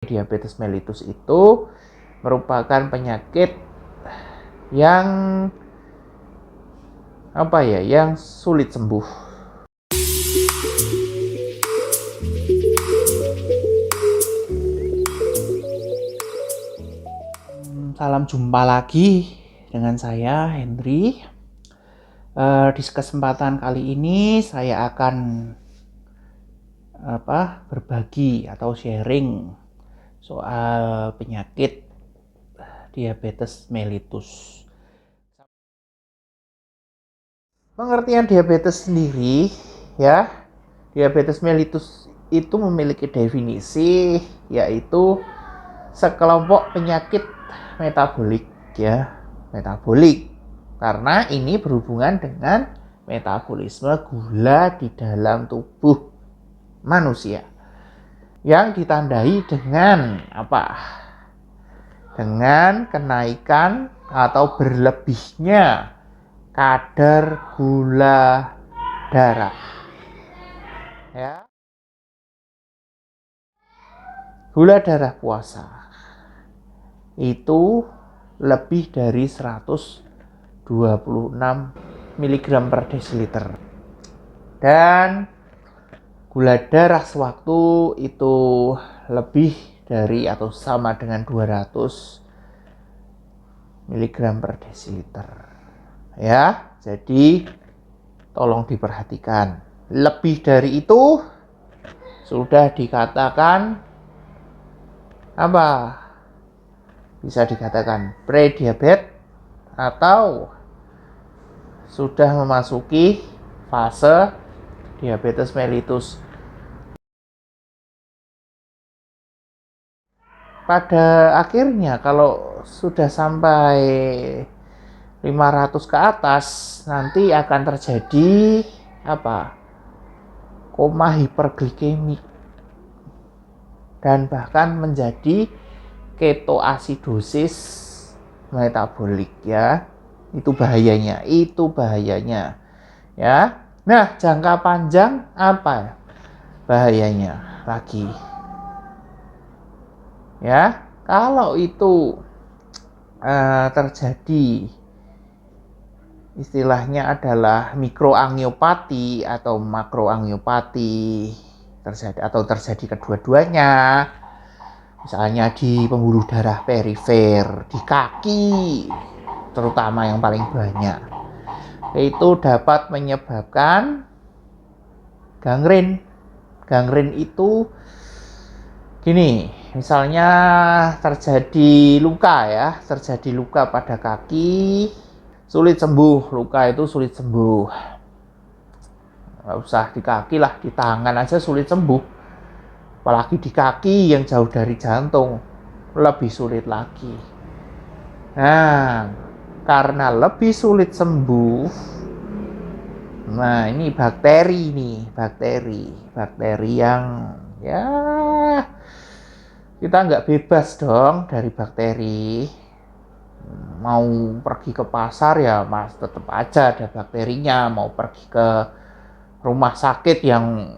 Diabetes mellitus itu merupakan penyakit yang yang sulit sembuh. Salam jumpa lagi dengan saya Henry. Di kesempatan kali ini saya akan berbagi atau sharing soal penyakit diabetes mellitus. Pengertian diabetes sendiri, ya, diabetes mellitus itu memiliki definisi, yaitu sekelompok penyakit metabolik, metabolik, karena ini berhubungan dengan metabolisme gula di dalam tubuh manusia yang ditandai dengan dengan kenaikan atau berlebihnya kadar gula darah, ya. Gula darah puasa itu lebih dari 126 mg per desiliter, dan gula darah sewaktu itu lebih dari atau sama dengan 200 mg per desiliter, ya. Jadi tolong diperhatikan, lebih dari itu sudah dikatakan bisa dikatakan prediabetes atau sudah memasuki fase diabetes mellitus. Pada akhirnya kalau sudah sampai 500 ke atas, nanti akan terjadi koma hiperglikemik dan bahkan menjadi ketoasidosis metabolik, ya. Itu bahayanya, ya. Nah, jangka panjang bahayanya lagi, ya. Kalau itu terjadi, istilahnya adalah mikroangiopati atau makroangiopati, terjadi kedua-duanya. Misalnya di pembuluh darah perifer, di kaki terutama yang paling banyak, itu dapat menyebabkan gangren. Gangren itu gini, misalnya terjadi luka pada kaki, sulit sembuh. Luka itu sulit sembuh, nggak usah di kaki lah, di tangan aja sulit sembuh, apalagi di kaki yang jauh dari jantung lebih sulit lagi. Nah, karena lebih sulit sembuh, ini bakteri yang, ya, kita nggak bebas dong dari bakteri. Mau pergi ke pasar ya mas, tetap aja ada bakterinya. Mau pergi ke rumah sakit yang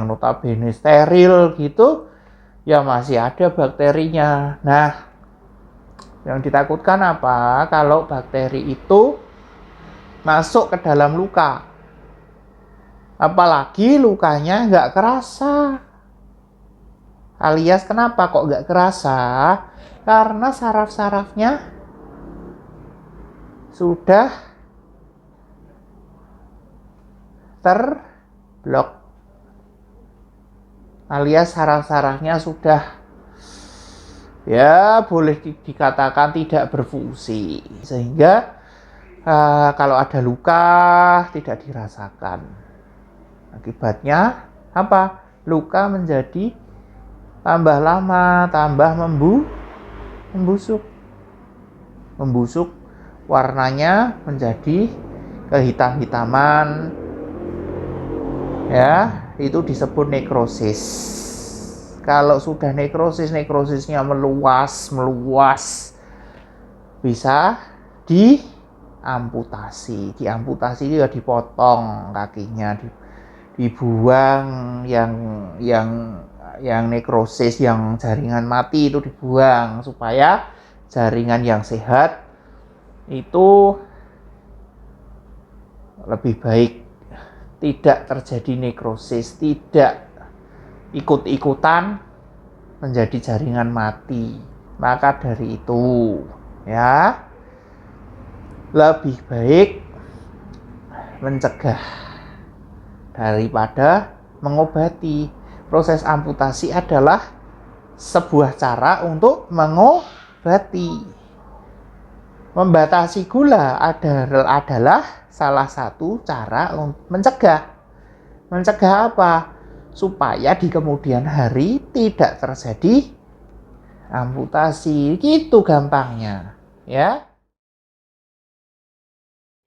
notabene steril gitu, ya masih ada bakterinya. Nah, yang ditakutkan kalau bakteri itu masuk ke dalam luka, apalagi lukanya nggak kerasa. Alias kenapa kok nggak kerasa? Karena saraf-sarafnya sudah terblok, alias saraf-sarafnya sudah, ya, boleh dikatakan tidak berfungsi, sehingga kalau ada luka tidak dirasakan. Akibatnya luka menjadi tambah lama, tambah membusuk, warnanya menjadi kehitam-hitaman, ya. Itu disebut nekrosis. Kalau sudah nekrosisnya meluas, bisa diamputasi. Diamputasi itu ya dipotong kakinya, dibuang, yang nekrosis, yang jaringan mati itu dibuang supaya jaringan yang sehat itu lebih baik, tidak terjadi nekrosis, tidak ikut-ikutan menjadi jaringan mati. Maka dari itu ya lebih baik mencegah daripada mengobati. Proses amputasi adalah sebuah cara untuk mengobati. Membatasi gula adalah salah satu cara untuk mencegah. Mencegah apa? Supaya di kemudian hari tidak terjadi amputasi. Gitu gampangnya, ya.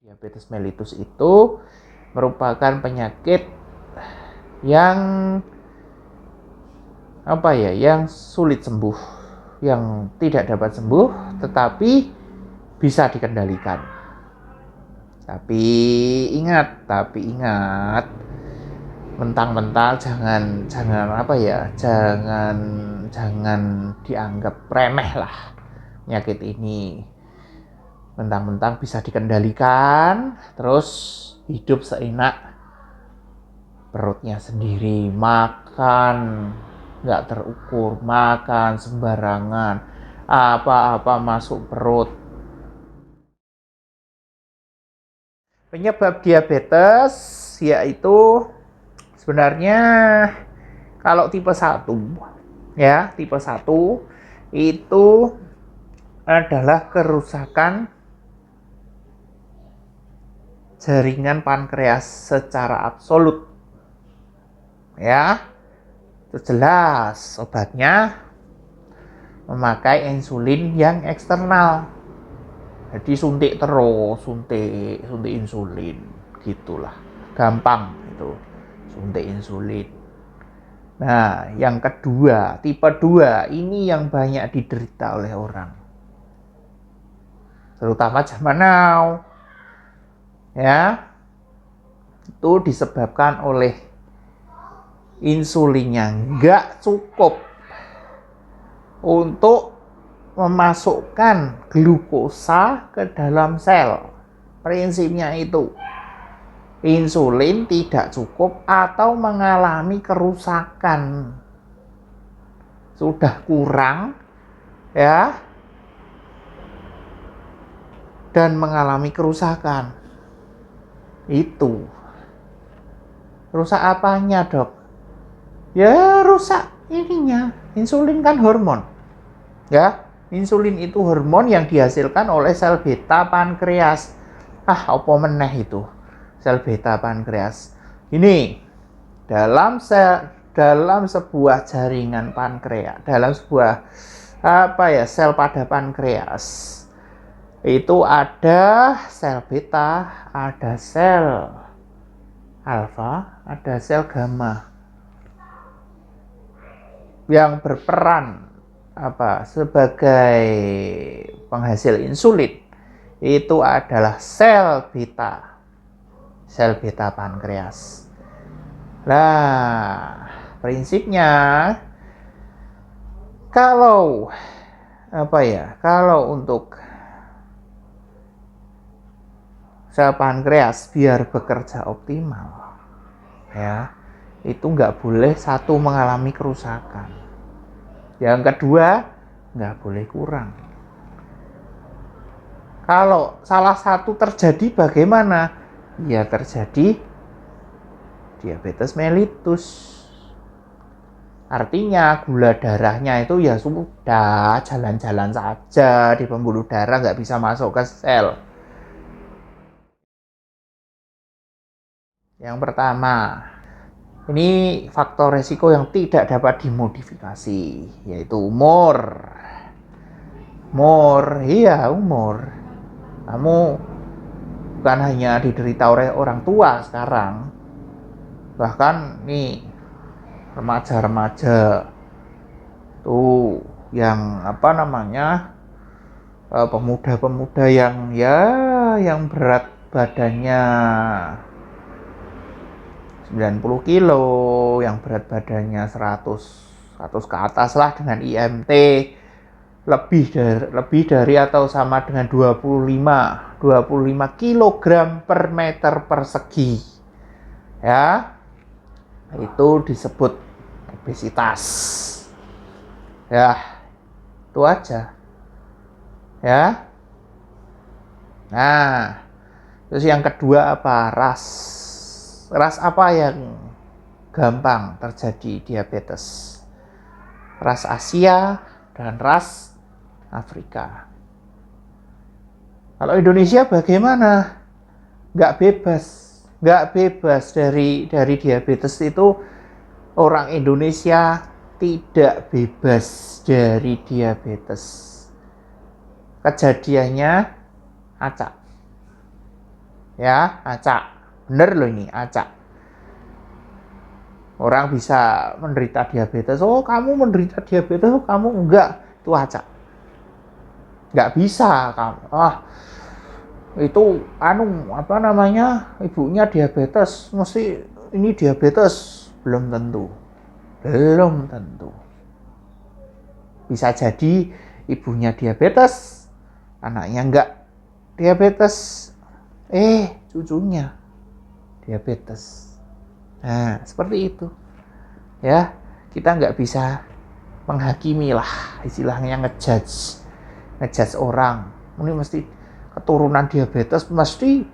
Diabetes mellitus itu merupakan penyakit yang yang sulit sembuh, yang tidak dapat sembuh, tetapi bisa dikendalikan. Tapi ingat, mentang-mentang jangan dianggap remeh lah penyakit ini. Mentang-mentang bisa dikendalikan, terus hidup seenak perutnya sendiri, makan nggak terukur, makan sembarangan, apa-apa masuk perut. Penyebab diabetes yaitu sebenarnya kalau tipe 1 ya, tipe 1 itu adalah kerusakan jaringan pankreas secara absolut. Ya, itu jelas obatnya memakai insulin yang eksternal. Jadi suntik terus, suntik insulin, gitulah. Gampang itu, suntik insulin. Nah, yang kedua, tipe 2, ini yang banyak diderita oleh orang. Terutama zaman now. Ya. Itu disebabkan oleh insulinnya nggak cukup untuk memasukkan glukosa ke dalam sel. Prinsipnya itu, insulin tidak cukup atau mengalami kerusakan, sudah kurang ya, dan mengalami kerusakan. Itu rusak apanya, Dok? Ya rusak ininya. Insulin kan hormon. Ya, insulin itu hormon yang dihasilkan oleh sel beta pankreas. Apa meneh itu sel beta pankreas? Ini dalam sebuah jaringan pankreas, dalam sebuah sel pada pankreas itu ada sel beta, ada sel alfa, ada sel gamma yang berperan sebagai penghasil insulin. Itu adalah sel beta pankreas. Nah, prinsipnya kalau untuk sel pankreas biar bekerja optimal, ya, itu nggak boleh satu mengalami kerusakan, yang kedua nggak boleh kurang. Kalau salah satu terjadi bagaimana? Ya terjadi diabetes mellitus. Artinya gula darahnya itu ya sudah jalan-jalan saja di pembuluh darah, nggak bisa masuk ke sel. Yang pertama, ini faktor resiko yang tidak dapat dimodifikasi, yaitu umur. Umur. Kamu bukan hanya diderita oleh orang tua sekarang, bahkan nih remaja-remaja tuh yang pemuda-pemuda yang berat badannya 90 kilo, yang berat badannya 100 ke atas lah dengan IMT lebih dari atau sama dengan 25 kilogram per meter persegi. Ya, itu disebut obesitas. Ya, itu aja. Ya. Nah, terus yang kedua apa? Ras apa yang gampang terjadi diabetes? Ras Asia dan ras Afrika. Kalau Indonesia bagaimana? Nggak bebas dari diabetes itu. Orang Indonesia tidak bebas dari diabetes. Kejadiannya acak. Ya, acak. Bener loh ini, acak. Orang bisa menderita diabetes. Oh, kamu menderita diabetes, oh, kamu enggak. Itu acak. Nggak bisa kamu. Itu ibunya diabetes, mesti ini diabetes. Belum tentu. Bisa jadi ibunya diabetes, anaknya enggak diabetes, cucunya diabetes. Nah, seperti itu. Ya, kita nggak bisa menghakimi lah, istilahnya ngejudge orang. Ini mesti keturunan diabetes, mesti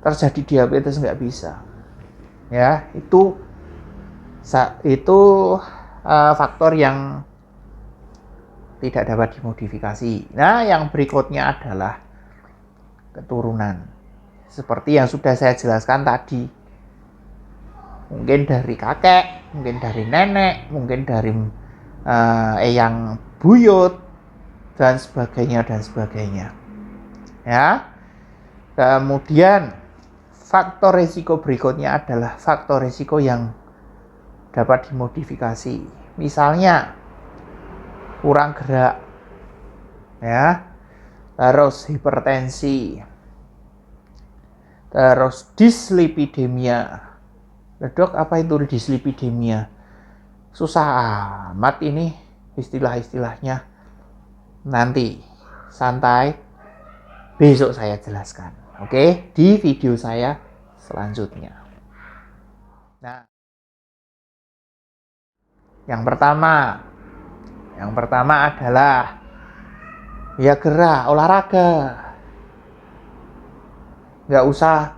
terjadi diabetes, nggak bisa. Ya, itu faktor yang tidak dapat dimodifikasi. Nah, yang berikutnya adalah keturunan. Seperti yang sudah saya jelaskan tadi. Mungkin dari kakek, mungkin dari nenek, mungkin dari eyang buyut, dan sebagainya. Ya. Kemudian faktor risiko berikutnya adalah faktor risiko yang dapat dimodifikasi. Misalnya kurang gerak, ya, terus hipertensi, terus dislipidemia. Dok, apa itu dislipidemia? Susah amat ini istilah-istilahnya. Nanti santai, besok saya jelaskan. Oke, di video saya selanjutnya. Nah, yang pertama adalah ya gerak, olahraga. Nggak usah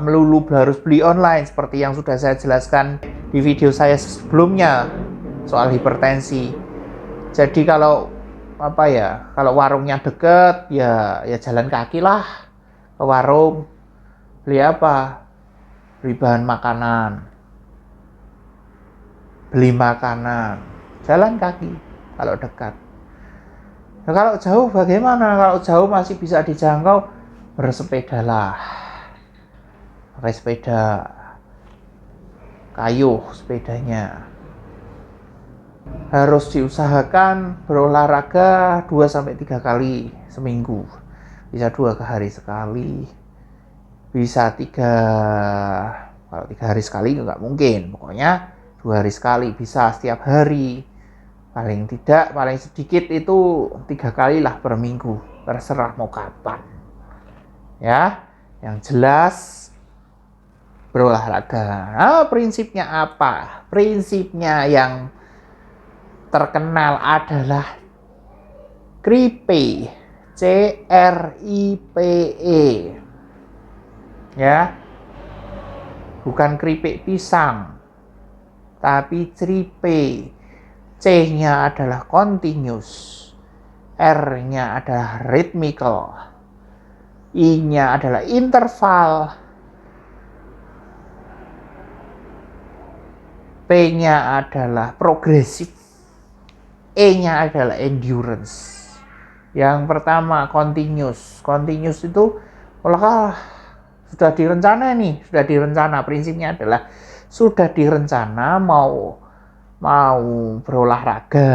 melulu harus beli online seperti yang sudah saya jelaskan di video saya sebelumnya soal hipertensi. Jadi kalau warungnya deket, ya jalan kaki lah ke warung. Beli apa? Beli bahan makanan. Beli makanan. Jalan kaki kalau dekat. Nah, kalau jauh bagaimana? Kalau jauh masih bisa dijangkau, bersepedalah. Pakai sepeda. Kayu sepedanya. Harus diusahakan berolahraga 2-3 kali seminggu. Bisa 2 hari sekali. Bisa 3, kalau 3 hari sekali nggak mungkin. Pokoknya 2 hari sekali, bisa setiap hari. Paling sedikit itu 3 kali lah per minggu. Terserah mau kapan. Ya, yang jelas berolahraga. Nah, prinsipnya apa? Prinsipnya yang terkenal adalah CRIPE. CRIPE. Ya. Bukan keripik pisang, tapi CRIPE. C-nya adalah continuous. R-nya adalah rhythmical. I-nya adalah interval. P-nya adalah progresif. E-nya adalah endurance. Yang pertama continuous. Continuous itu sudah direncana. Prinsipnya adalah sudah direncana mau berolahraga,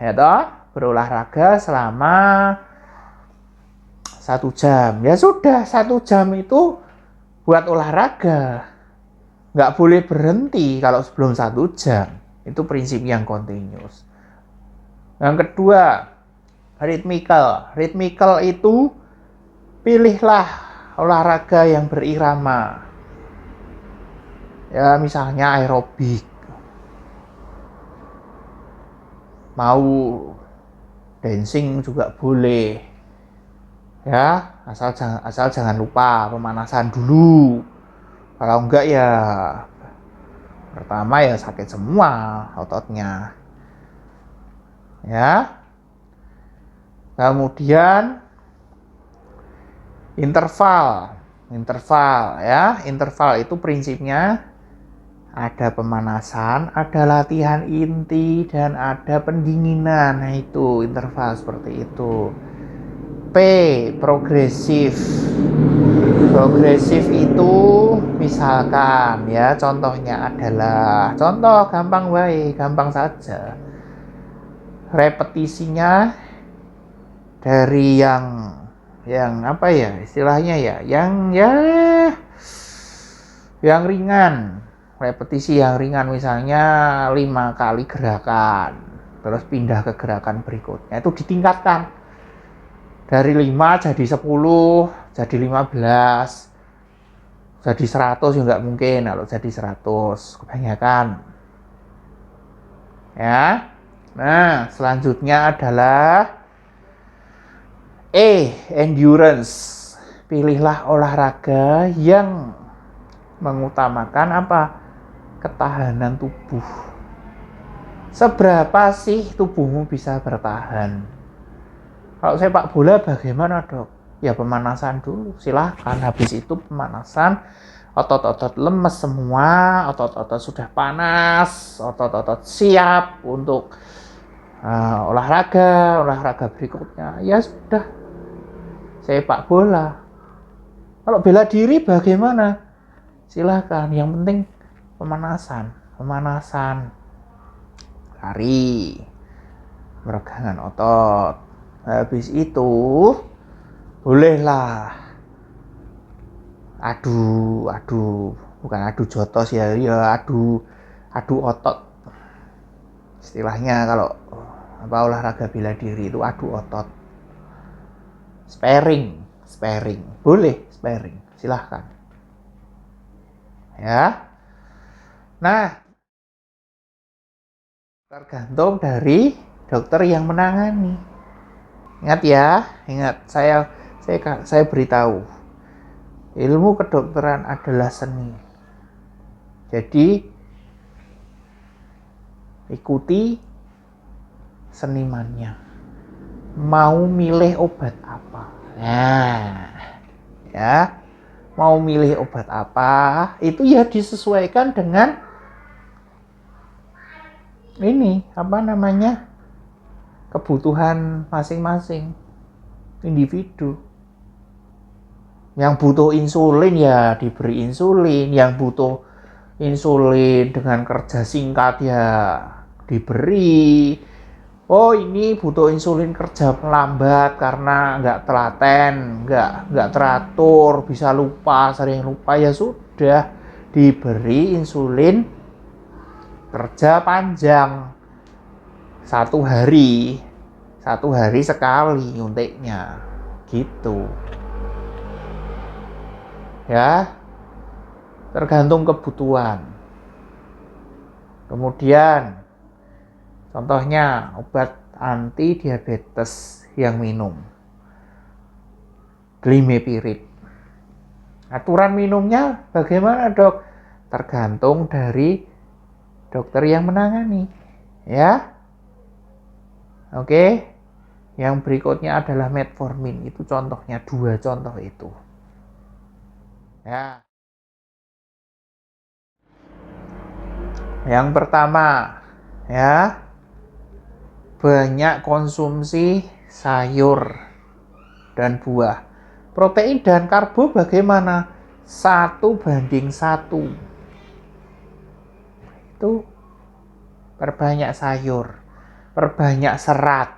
ya toh? Berolahraga selama 1 jam. Ya sudah, 1 jam itu buat olahraga nggak boleh berhenti kalau sebelum 1 jam. Itu prinsip yang continuous. Yang kedua, ritmikal. Ritmikal itu pilihlah olahraga yang berirama. Ya, misalnya aerobik. Mau dancing juga boleh. Ya, asal jangan lupa pemanasan dulu. Kalau enggak ya pertama ya sakit semua ototnya. Ya. Kemudian interval. Interval ya. Interval itu prinsipnya ada pemanasan, ada latihan inti, dan ada pendinginan. Nah, itu interval seperti itu. P, progresif. Progresif itu misalkan ya, contohnya adalah, contoh gampang baik, gampang saja. Repetisinya dari yang apa ya istilahnya ya, yang ringan. Repetisi yang ringan misalnya 5 kali gerakan, terus pindah ke gerakan berikutnya, itu ditingkatkan. Dari 5 jadi 10, jadi 15, jadi 100 ya nggak mungkin kalau jadi 100, kebanyakan. Ya. Nah, selanjutnya adalah endurance. Pilihlah olahraga yang mengutamakan apa? Ketahanan tubuh. Seberapa sih tubuhmu bisa bertahan? Kalau sepak bola bagaimana, Dok? Ya pemanasan dulu, silahkan. Habis itu pemanasan, otot-otot lemes semua, otot-otot sudah panas, otot-otot siap untuk olahraga berikutnya. Ya sudah, sepak bola. Kalau bela diri bagaimana? Silahkan, yang penting pemanasan, lari, peregangan otot. Habis itu bolehlah bukan adu jotos ya, adu otot. Istilahnya kalau olahraga bela diri itu adu otot. Sparring, boleh sparring, silahkan. Ya. Nah, tergantung dari dokter yang menangani. Ingat ya, saya beritahu. Ilmu kedokteran adalah seni. Jadi ikuti senimannya. Mau milih obat apa? Nah, ya. Mau milih obat apa? Itu ya disesuaikan dengan kebutuhan masing-masing individu. Yang butuh insulin ya diberi insulin, yang butuh insulin dengan kerja singkat ya diberi. Oh, ini butuh insulin kerja lambat karena nggak telaten, nggak teratur, bisa lupa, sering lupa, ya sudah diberi insulin kerja panjang. 1 hari sekali nyuntiknya, gitu. Ya, tergantung kebutuhan. Kemudian contohnya obat anti diabetes yang minum Glimepiride. Aturan minumnya bagaimana, Dok? Tergantung dari dokter yang menangani. Ya. Oke. Yang berikutnya adalah metformin. Itu contohnya, 2 contoh itu. Ya. Yang pertama, ya, banyak konsumsi sayur dan buah. Protein dan karbo bagaimana? 1:1. Itu perbanyak sayur, perbanyak serat.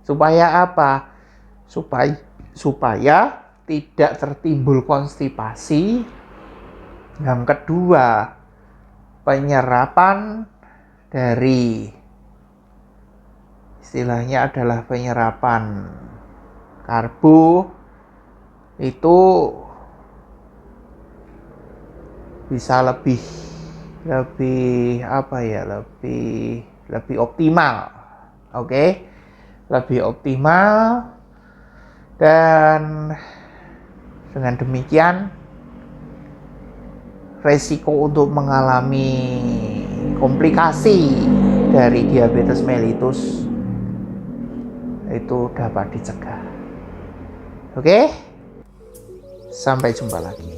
Supaya apa? Supaya tidak tertimbul konstipasi. Yang kedua, penyerapan dari istilahnya adalah penyerapan karbo itu bisa lebih optimal. Oke. Lebih optimal, dan dengan demikian resiko untuk mengalami komplikasi dari diabetes mellitus itu dapat dicegah. Oke? Sampai jumpa lagi.